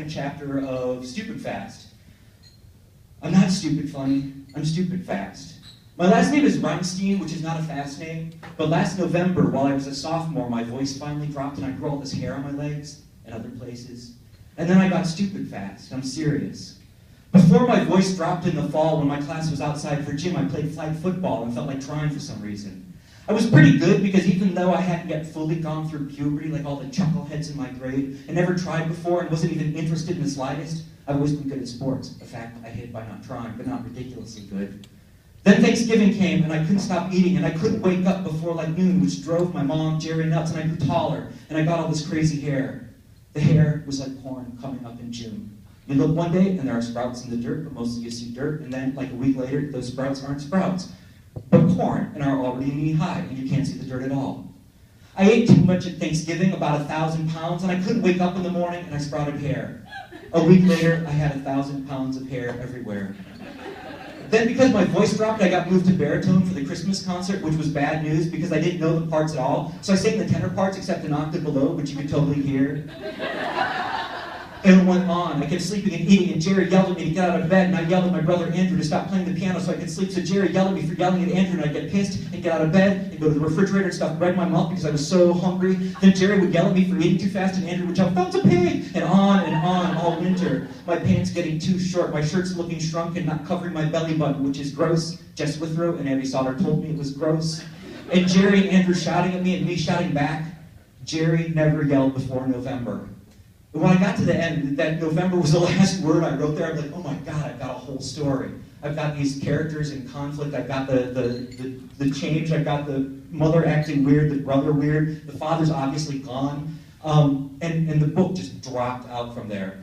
second chapter of Stupid Fast. I'm not stupid funny, I'm stupid fast. My last name is Reinstein, which is not a fast name, but last November, while I was a sophomore, my voice finally dropped and I grew all this hair on my legs and other places. And then I got stupid fast, I'm serious. Before my voice dropped in the fall, when my class was outside for gym, I played flag football and felt like trying for some reason. I was pretty good because even though I hadn't yet fully gone through puberty like all the chuckleheads in my grade, and never tried before and wasn't even interested in the slightest, I've always been good at sports, a fact I hid by not trying, but not ridiculously good. Then Thanksgiving came and I couldn't stop eating and I couldn't wake up before like noon, which drove my mom, Jerry, nuts, and I grew taller and I got all this crazy hair. The hair was like corn coming up in June. You look one day and there are sprouts in the dirt, but mostly you see dirt, and then like a week later, those sprouts aren't sprouts, but corn, and are already knee high, and you can't see the dirt at all. I ate too much at Thanksgiving, about 1,000 pounds, and I couldn't wake up in the morning and I sprouted hair. A week later, I had 1,000 pounds of hair everywhere. Then because my voice dropped, I got moved to baritone for the Christmas concert, which was bad news because I didn't know the parts at all. So I sang the tenor parts except an octave below, which you could totally hear. And it went on. I kept sleeping and eating, and Jerry yelled at me to get out of bed, and I yelled at my brother Andrew to stop playing the piano so I could sleep. So Jerry yelled at me for yelling at Andrew, and I'd get pissed and get out of bed and go to the refrigerator and stuff bread in my mouth because I was so hungry. Then Jerry would yell at me for eating too fast, and Andrew would tell, "That's a pig!" And on all winter. My pants getting too short, my shirt's looking shrunk and not covering my belly button, which is gross. Jess Withrow and Abby Sauter told me it was gross. And Jerry and Andrew shouting at me and me shouting back. Jerry never yelled before November. But when I got to the end, that November was the last word I wrote there. I'm like, oh my God, I've got a whole story. I've got these characters in conflict. I've got the change. I've got the mother acting weird, the brother weird. The father's obviously gone. And the book just dropped out from there.